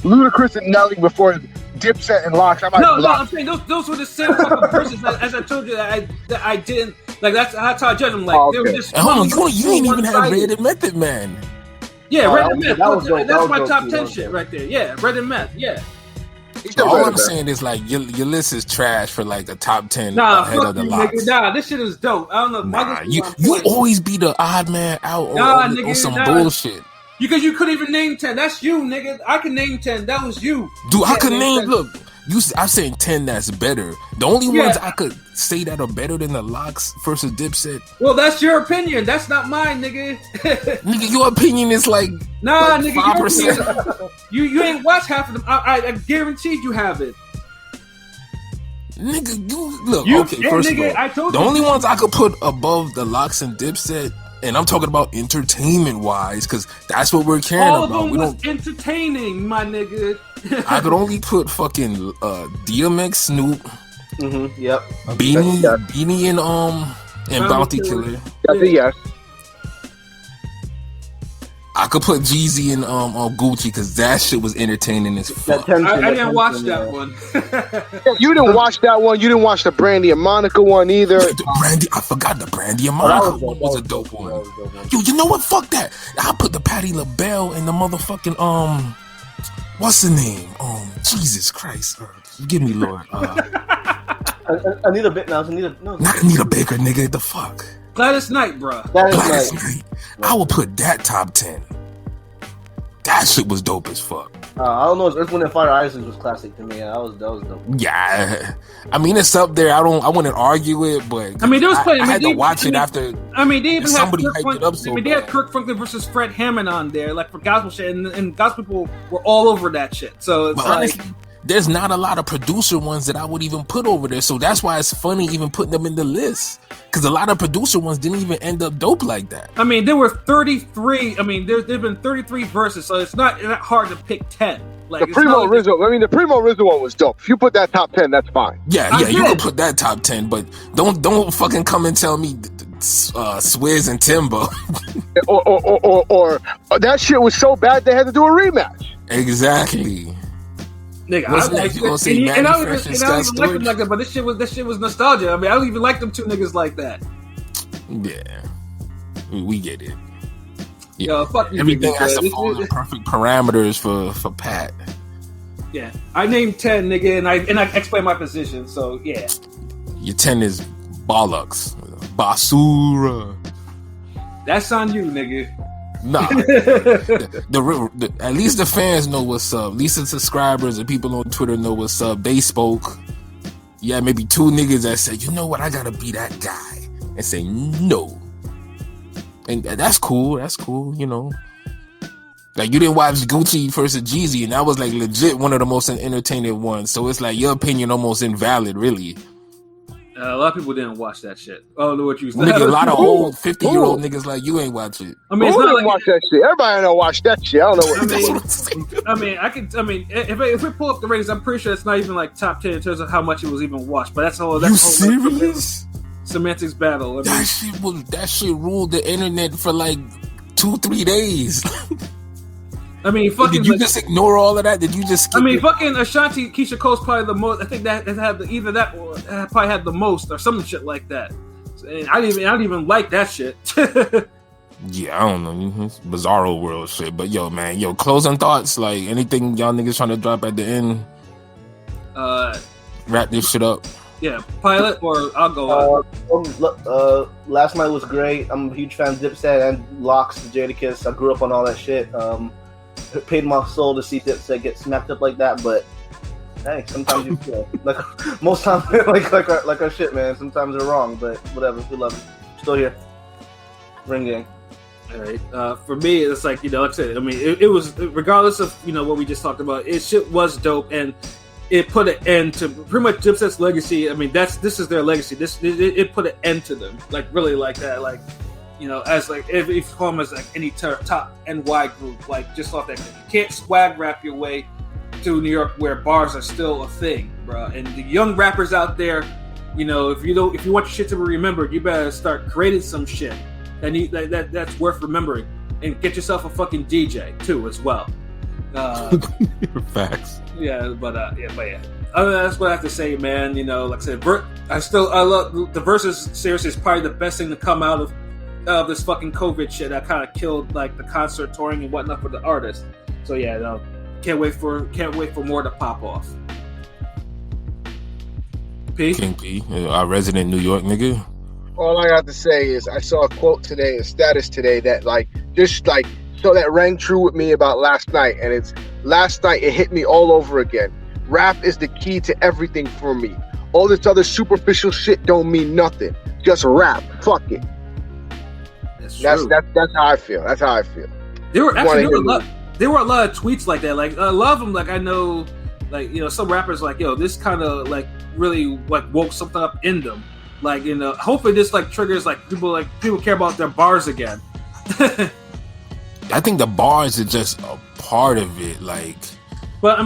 Ludacris and Nelly before Dipset and LOX, I might. No, I'm saying those were the same fucking verses as I told you that I didn't like. That's how I judge them. Like they were just. Hold on, you ain't even have Red and Method Man. Yeah, Red and Meth. That's my top 10 shit right there. Yeah, Red and Meth. Yeah. He's still All better I'm than saying is like your list is trash for like a top 10 Nah, ahead fuck of the you, LOX. nigga. Nah, this shit is dope. I don't know. Nah, you always be the odd man out on some bullshit. Because you couldn't even name 10. That's you, nigga. I can name 10. That was you. Dude, I could name. Look, I'm saying 10 that's better. The only ones I could say that are better than the LOX versus Dipset. Well, that's your opinion. That's not mine, nigga. Nigga, your opinion is like nigga, 5%. You ain't watched half of them. I guaranteed you have it. Nigga, you look. First of all, I told the you. only ones I could put above the LOX and Dipset, and I'm talking about entertainment wise, because that's what we're caring All about. of them was entertaining, my nigga. I could only put fucking DMX, Snoop, Yep, Beanie, and Bounty Killer. That's a yes. I could put Jeezy and Gucci because that shit was entertaining as fuck. I didn't watch that one. You didn't watch that one. You didn't watch the Brandy and Monica one either. I forgot the Brandy and Monica one was a dope one. Yo, you know what? Fuck that. I put the Patti LaBelle and the motherfucking what's the name? Jesus Christ. Forgive me, Lord. Anita Baker. Not Anita Baker, nigga. The fuck. Gladys Knight, bro. Gladys Knight. I would put that top 10. That shit was dope as fuck. I don't know. Earth, Wind, and Fire Islands was classic to me. That was dope. Yeah, I mean it's up there. I wouldn't argue it, but I mean, there was plenty. I had to watch it after. I mean, they even somebody had hyped it up so they had Kirk Franklin versus Fred Hammond on there, like for gospel shit, and gospel people were all over that shit. So it's honestly, there's not a lot of producer ones that I would even put over there. So that's why it's funny even putting them in the list. Because a lot of producer ones didn't even end up dope like that. I mean, there were 33. I mean, there've been 33 verses, so it's not hard to pick 10. Like the Primo Rizzo. I mean, the Primo Rizzo one was dope. If you put that top 10, that's fine. Yeah, you can put that top 10, but don't fucking come and tell me Swizz and Timbo. or that shit was so bad they had to do a rematch. Exactly. Nigga, I don't even like them like that, but this shit was nostalgia. I mean, I don't even like them two niggas like that. Yeah, we get it. Yeah. Yo, fuck you. Everything has to follow the perfect parameters for Pat. Yeah, I named 10, nigga, and I explained my position. So yeah, your 10 is bollocks, basura. That's on you, nigga. Nah, at least the fans know what's up. At least the subscribers and people on Twitter know what's up. They spoke. Yeah, maybe two niggas that said, you know what, I gotta be that guy, and say no. And that's cool. That's cool. You know, like you didn't watch Gucci versus Jeezy, and that was like legit one of the most entertaining ones. So it's like your opinion almost invalid, really. A lot of people didn't watch that shit. I don't know what you said. Nigga, a lot of old 50-year-old niggas like you ain't watch it. I mean, it's not like watch that shit. Everybody don't watch that shit. I don't know what. I mean, if we pull up the ratings, I'm pretty sure it's not even like top 10 in terms of how much it was even watched. But that's all. You serious? Semantics battle. I mean, that shit ruled the internet for like 2-3 days. I mean, fucking. Did you just ignore all of that? Did you just? Fucking Ashanti, Keisha Cole's probably the most. I think that had either that or probably had the most or some shit like that. And I didn't even like that shit. Yeah, I don't know. It's bizarro world shit. But yo, man, closing thoughts. Like anything y'all niggas trying to drop at the end. Wrap this shit up. Yeah, Pilot or I'll go. Last night was great. I'm a huge fan of Dipset and LOX, Jadakiss. I grew up on all that shit. It paid my soul to see Dipset get smacked up like that, but hey, sometimes you feel like most times like our shit, man. Sometimes they're wrong, but whatever. We love it. Still here. Ring gang. All right. For me, it's like like I said. I mean, it was regardless of what we just talked about. It shit was dope, and it put an end to pretty much Dipset's legacy. I mean, this is their legacy. It put an end to them, like really like that, like. As like if you call them as like any top NY group, like just off that, you can't swag rap your way to New York where bars are still a thing, bro. And the young rappers out there, if you want your shit to be remembered, you better start creating some shit that's worth remembering, and get yourself a fucking DJ too as well. Facts. Yeah, but yeah. That's what I have to say, man. Like I said, I love the Versus. Seriously, is probably the best thing to come out of this fucking COVID shit that kind of killed like the concert touring and whatnot for the artists. So yeah, can't wait for more to pop off. P. King P, our resident New York nigga. All I got to say is I saw a quote today, a status today that so that rang true with me about last night, and it's last night it hit me all over again. Rap is the key to everything for me. All this other superficial shit don't mean nothing. Just rap. Fuck it. That's how I feel. That's how I feel. There were a lot of tweets like that. Like a lot of them, like I know, like some rappers like this kind of like really like woke something up in them. Like hopefully this like triggers like people care about their bars again. I think the bars are just a part of it, like. But I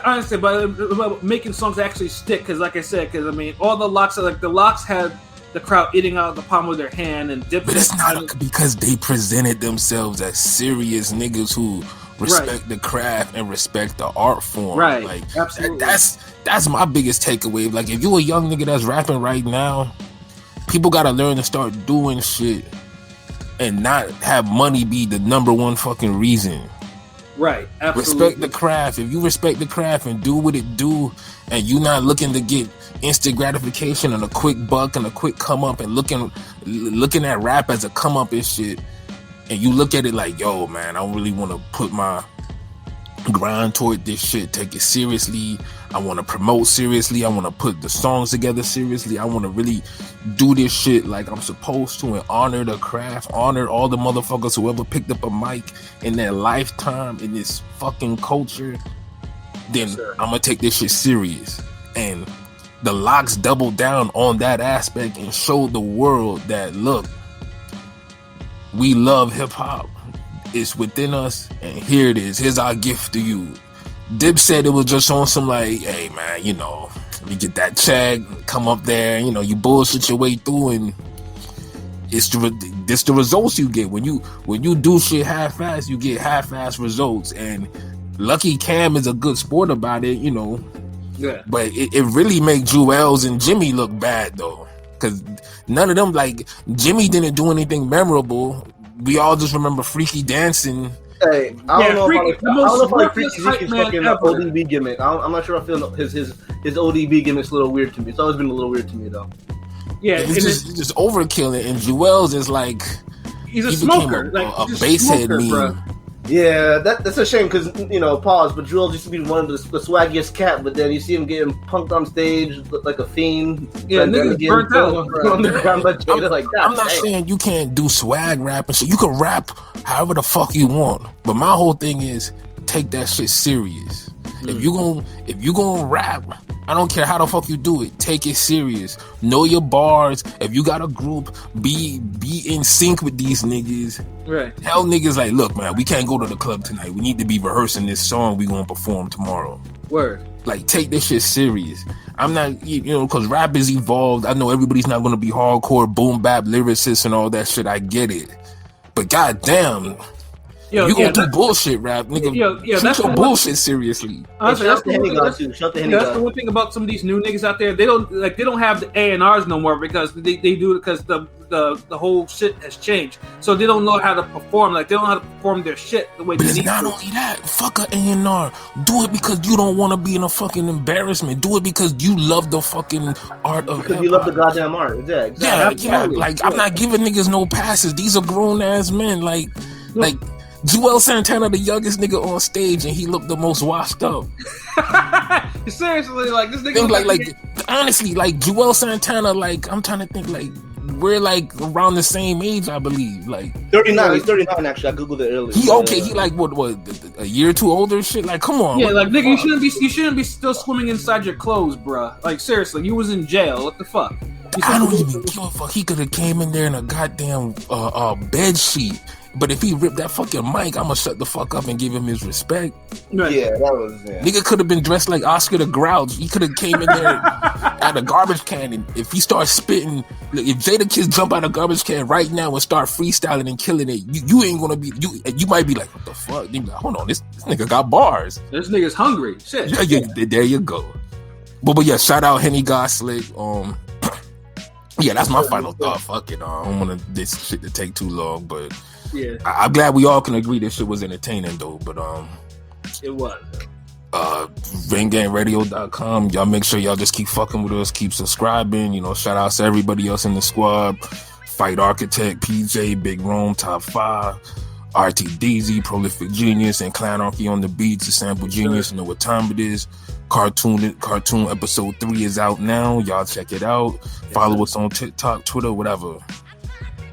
understand, but making songs actually stick, because like I said, because I mean, all the LOX, like the LOX had the crowd eating out of the palm of their hand, and Dipset. But it's not because they presented themselves as serious niggas who respect the craft and respect the art form. Right, like absolutely. That's my biggest takeaway. Like if you a young nigga that's rapping right now, people gotta learn to start doing shit and not have money be the number one fucking reason. Right, absolutely. Respect the craft. If you respect the craft and do what it do, and you not looking to get instant gratification and a quick buck and a quick come up, and looking at rap as a come up and shit, and you look at it like, yo, man, I really want to put my grind toward this shit, take it seriously. I want to promote seriously. I want to put the songs together seriously. I want to really do this shit like I'm supposed to and honor the craft, honor all the motherfuckers who ever picked up a mic in their lifetime in this fucking culture. Then I'm gonna take this shit serious. And the LOX doubled down on that aspect and showed the world that, look, we love hip hop. It's within us, and here it is. Here's our gift to you. Dipset, it was just on some like, hey man, you get that check, come up there, you bullshit your way through, and it's the results you get when you do shit half-ass. You get half-ass results, and Lucky Cam is a good sport about it, Yeah. But it really make Jewels and Jimmy look bad though, because none of them, like Jimmy didn't do anything memorable. We all just remember Freaky dancing. Hey, I don't know if I like Freaky Zeke's fucking ever. ODB gimmick. I'm not sure I feel his ODB gimmick's a little weird to me. It's always been a little weird to me though. Yeah, it's just overkill it. And Jewels is like he's a smoker, a basehead meme. Bro. Yeah, that's a shame because pause. But Jewel used to be one of the swaggiest cat, but then you see him getting punked on stage like a fiend. Yeah, niggas burnt out. On the ground by Jada, like that. I'm not saying you can't do swag rap and shit. You can rap however the fuck you want, but my whole thing is take that shit serious. If you gonna rap, I don't care how the fuck you do it. Take it serious. Know your bars. If you got a group, be in sync with these niggas. Right. Tell niggas like, look, man, we can't go to the club tonight. We need to be rehearsing this song we gonna perform tomorrow. Word. Like, take this shit serious. I'm not, because rap is evolved. I know everybody's not gonna be hardcore boom bap lyricists and all that shit. I get it, but goddamn. You gonna do bullshit rap, nigga. Treat your bullshit seriously. Honestly, that's the one thing about some of these new niggas out there. They don't have the A&Rs no more because they do it because the whole shit has changed. So they don't know how to perform. Like they don't know how to perform their shit the way they need to. But it's not only that. Fuck a A&R. Do it because you don't want to be in a fucking embarrassment. Do it because you love the fucking art of because you love the goddamn art. Exactly. Yeah. Like I'm not giving niggas no passes. These are grown ass men. Like. Joel Santana, the youngest nigga on stage, and he looked the most washed up. Seriously, like this nigga. Like honestly, like Joel Santana, like I'm trying to think, like we're like around the same age, I believe. Like 39. He's 39 actually. I googled it earlier. He like what a year or two older? Shit, like come on. Yeah, like nigga, you shouldn't be still swimming inside your clothes, bruh. Like seriously, you was in jail. What the fuck? I don't even give a fuck. He could have came in there in a goddamn bed sheet. But if he ripped that fucking mic, I'ma shut the fuck up and give him his respect. Right. Yeah, that was Nigga could have been dressed like Oscar the Grouch. He could have came in there at a garbage can, and if he starts spitting, if Jada Kids jump out a garbage can right now and start freestyling and killing it, you ain't gonna be you might be like, what the fuck? You be like, hold on, this nigga got bars. This nigga's hungry. Shit. Yeah, there you go. But yeah, shout out Henny Goslick. Yeah, that's my final thought. Fuck it. I don't want this shit to take too long, but. Yeah, I'm glad we all can agree this shit was entertaining though, but it was. VinGangRadio.com. Y'all make sure y'all just keep fucking with us, keep subscribing. You know, shout outs to everybody else in the squad. Fight Architect, PJ, Big Rome, Top 5, RTDZ, Prolific Genius, and Clanarchy on the beats, the Sample Genius. You know what time it is. Cartoon episode 3 is out now. Y'all check it out. Follow us on TikTok, Twitter, whatever.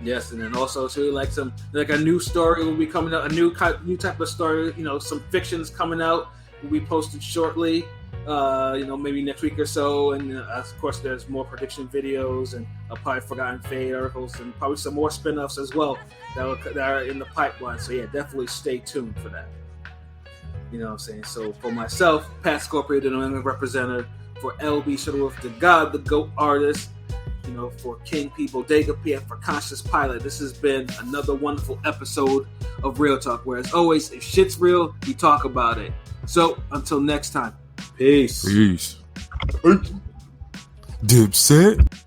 Yes, and then also too, like a new story will be coming out, a new type of story. You know, some fictions coming out will be posted shortly. You know, maybe next week or so, and of course, there's more prediction videos and probably Forgotten Fate articles, and probably some more spin-offs as well that are in the pipeline. So yeah, definitely stay tuned for that. You know what I'm saying? So for myself, Pat Scorpio, the New England representative, for LB Shuttleworth, the God, the GOAT artist. You know, for King P, Bodega PF, for Conscious Pilot, this has been another wonderful episode of Real Talk, where as always, if shit's real, we talk about it. So, until next time, peace. Peace. Dipset.